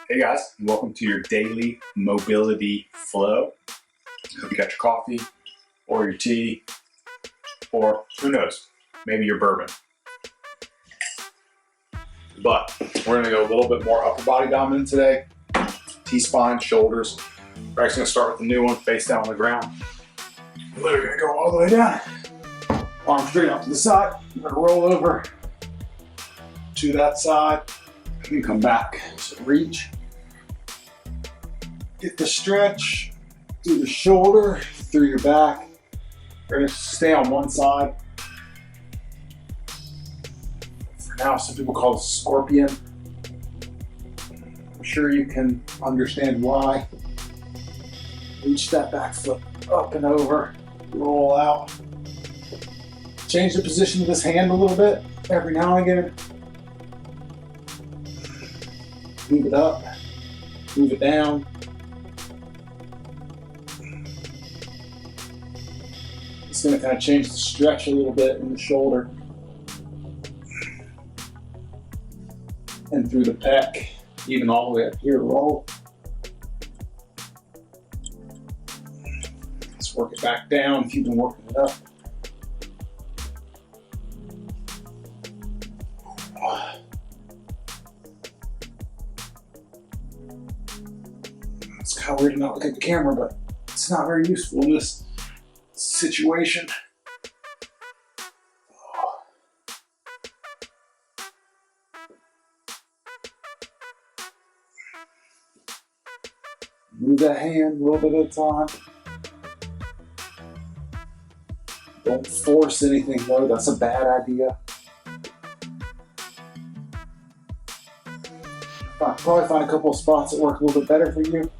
Hey guys, and welcome to your daily mobility flow. Hope you got your coffee or your tea, or who knows, maybe your bourbon. But we're gonna go a little bit more upper body dominant today. T-spine, shoulders. We're actually gonna start with the new one, face down on the ground. Literally gonna go all the way down. Arms straight out to the side. We're gonna roll over to that side and then come back. So reach. Get the stretch through the shoulder, through your back. We're gonna stay on one side. For now, some people call it scorpion. I'm sure you can understand why. Reach that back foot up and over, roll out. Change the position of this hand a little bit every now and again. Move it up, move it down. It's going to kind of change the stretch a little bit in the shoulder and through the pec, even all the way up here. Roll. Let's work it back down if you've been working it up. It's kind of weird to not look at the camera, but it's not very useful in this situation. Move that hand a little bit at a time. Don't force anything though, that's a bad idea. Probably find a couple of spots that work a little bit better for you.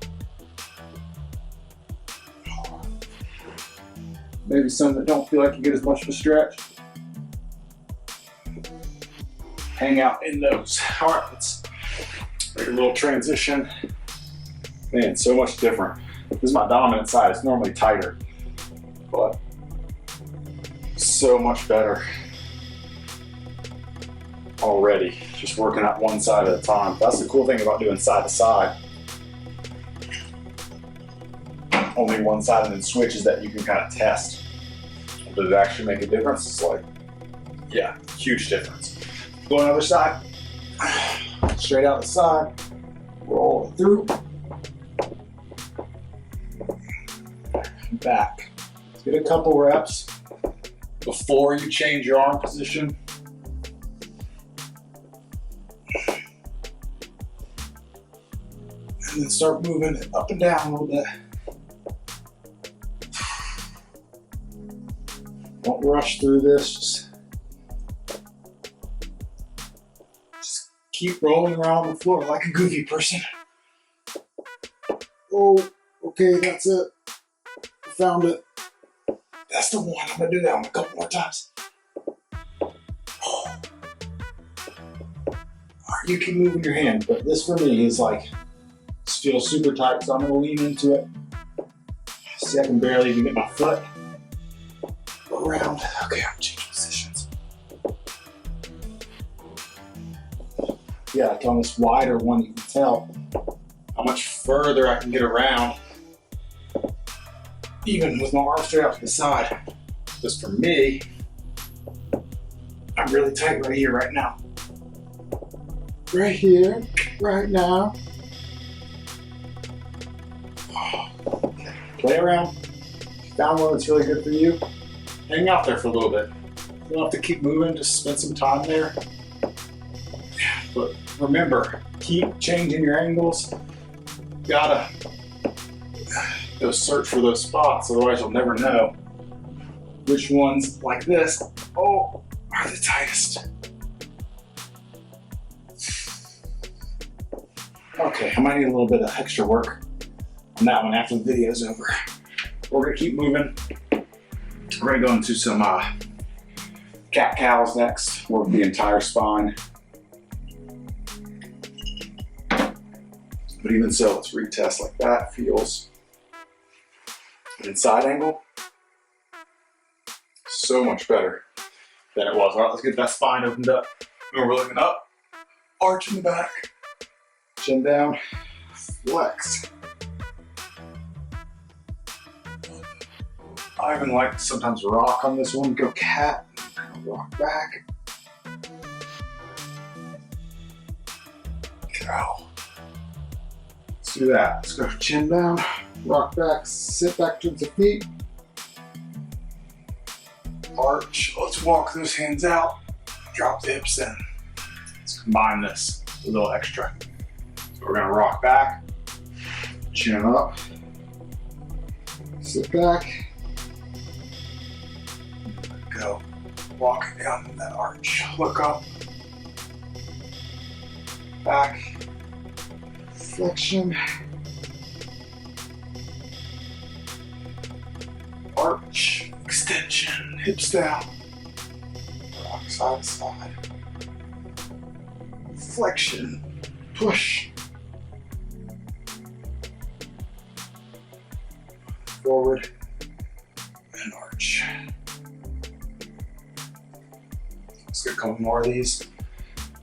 Maybe some that don't feel like you get as much of a stretch. Hang out in those. All right, let's make a little transition. Man, so much different. This is my dominant side. It's normally tighter, but so much better already. Just working out one side at a time. That's the cool thing about doing side to side. Only one side and then switch is that you can kind of test. Does it actually make a difference? It's like, yeah, huge difference. Go on the other side. Straight out the side. Roll it through. Back. Get a couple reps before you change your arm position. And then start moving it up and down a little bit. Don't rush through this. Just keep rolling around the floor like a goofy person. Oh, okay, that's it. I found it. That's the one. I'm gonna do that one a couple more times. Oh. Alright, you keep moving your hand, but this for me is like, this feels super tight, so I'm gonna lean into it. See, I can barely even get my foot around. Okay, I'm changing positions. Yeah, like on this wider one, you can tell how much further I can get around, even with my arm straight out to the side. Just for me, I'm really tight right here, right now. Right here, right now. Play around. If you found one that's really good for you, hang out there for a little bit. You don't have to keep moving, just spend some time there. But remember, keep changing your angles. You gotta go search for those spots, otherwise you'll never know which ones like this, are the tightest. Okay, I might need a little bit of extra work on that one after the video's over. We're gonna keep moving. We're gonna go into some cat cows next. Work the entire spine. But even so, let's retest like that feels. Inside angle, so much better than it was. All right, let's get that spine opened up. When we're looking up, arch in the back, Chin down, flex. I even like to sometimes rock on this one, go cat, rock back. Go. Let's do that. Let's go chin down, rock back, sit back towards the feet. Arch. Let's walk those hands out, drop the hips in. Let's combine this with a little extra. So we're gonna rock back, chin up, sit back, go. Walk down that arch, look up, back, flexion, arch, extension, hips down, rock side to side, flexion, push, forward, and arch. Let's get a couple more of these.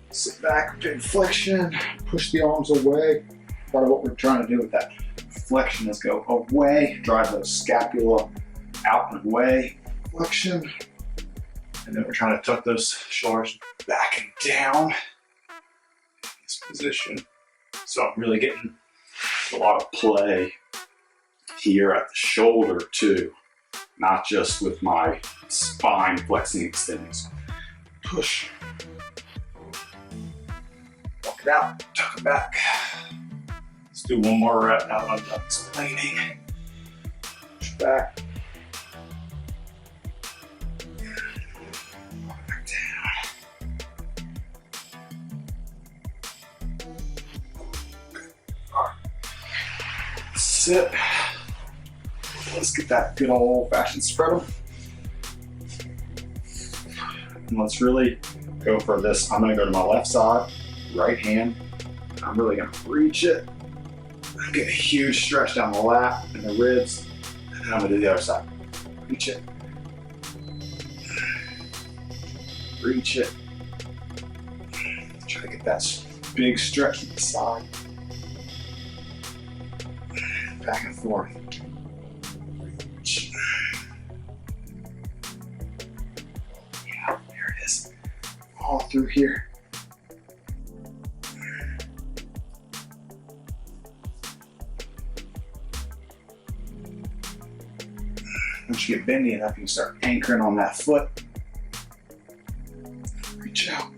Sit back, big flexion, push the arms away. Part of what we're trying to do with that flexion is go away, drive those scapula out and away, flexion. And then we're trying to tuck those shoulders back and down in this position. So I'm really getting a lot of play here at the shoulder too, not just with my spine flexing, extending. So push. Walk it out, tuck it back. Let's do one more rep now that I'm done explaining. Push back. Walk it back down. All right. Sit. Let's get that good old-fashioned spread 'em. And let's really go for this. I'm gonna go to my left side, right hand. I'm really gonna reach it. I'm getting a huge stretch down the lat and the ribs. And then I'm gonna do the other side. Reach it. Reach it. Try to get that big stretch to the side. Back and forth. Reach. Yeah, there it is. All through here. Once you get bendy enough, you can start anchoring on that foot. Reach out.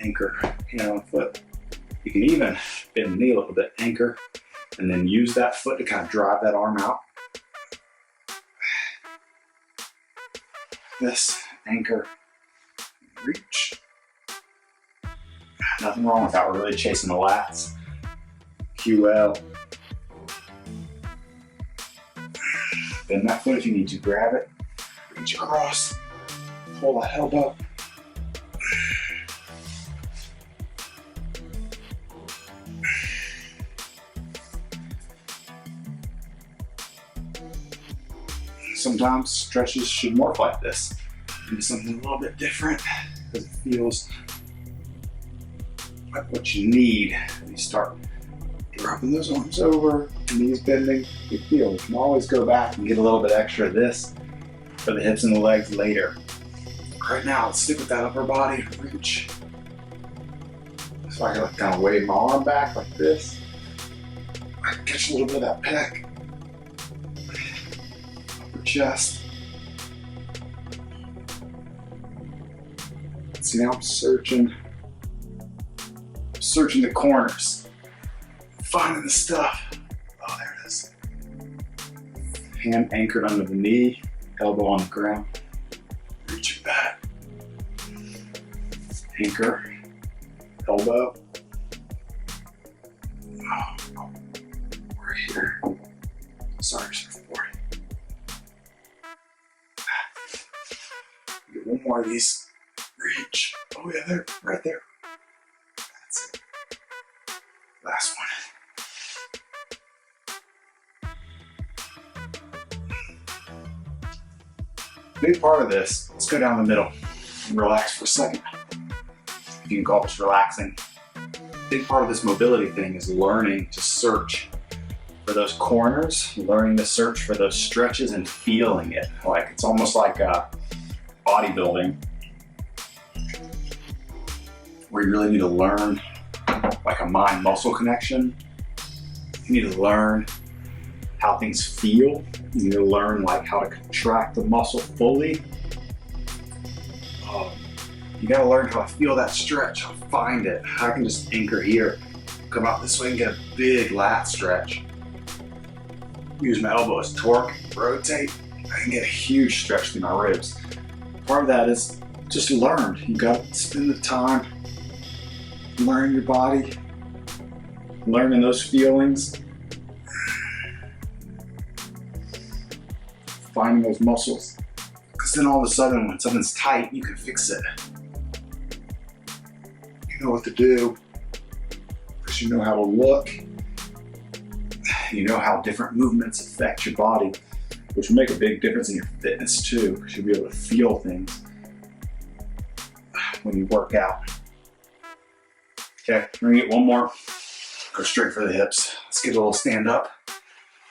Anchor hand on foot. You can even bend the knee a little bit, anchor, and then use that foot to kind of drive that arm out. This, anchor, reach. Nothing wrong with that. We're really chasing the lats. QL. Bend that foot if you need to. Grab it, reach across, pull that elbow. Sometimes stretches should morph like this into something a little bit different because it feels like what you need when you start dropping those arms over, knees bending. You feel you can always go back and get a little bit extra of this for the hips and the legs later. Right now, let's stick with that upper body, reach. So I can kind of wave my arm back like this. I can catch a little bit of that pec. Upper chest. See, now I'm searching the corners, finding the stuff. Oh, there it is. Hand anchored under the knee, elbow on the ground. Reach it back. Anchor, elbow. Oh, we're here. Sorry, surfboard. Get one more of these. Reach. Oh yeah, there, right there. That's it. Last one. Big part of this, let's go down the middle and relax for a second. If you can call this relaxing. big part of this mobility thing is learning to search for those corners, learning to search for those stretches and feeling it. Like it's almost like bodybuilding, where you really need to learn like a mind-muscle connection. You need to learn how things feel. You need to learn like how to contract the muscle fully. You gotta learn how to feel that stretch, how to find it. I can just anchor here, come out this way and get a big lat stretch. Use my elbows, torque, rotate. I can get a huge stretch through my ribs. Part of that is just learn. You gotta spend the time learning your body, learning those feelings, finding those muscles. Because then all of a sudden, when something's tight, you can fix it. You know what to do, because you know how to look. You know how different movements affect your body, which will make a big difference in your fitness too, because you'll be able to feel things when you work out. Okay, we're gonna get one more. Go straight for the hips. Let's get a little stand up.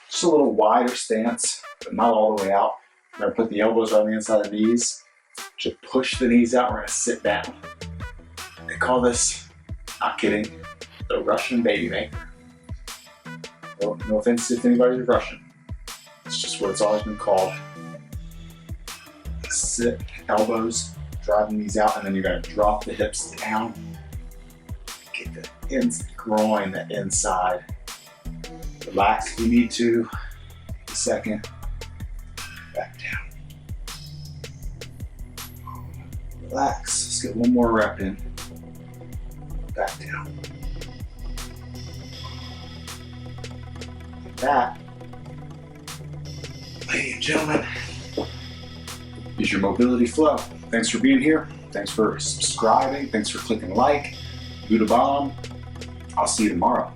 Just a little wider stance, but not all the way out. We're gonna put the elbows on the inside of the knees. Just push the knees out, we're gonna sit down. They call this, not kidding, the Russian baby maker. Well, no offense if anybody's Russian. It's just what it's always been called. Sit, elbows, driving these out, and then you're gonna drop the hips down. Get the groin, the inside. Relax if you need to. Take a second. Back down. Relax. Let's get one more rep in. Back down. Like that. Ladies and gentlemen, is your mobility flow. Thanks for being here. Thanks for subscribing. Thanks for clicking like. Buddha Bomb. I'll see you tomorrow.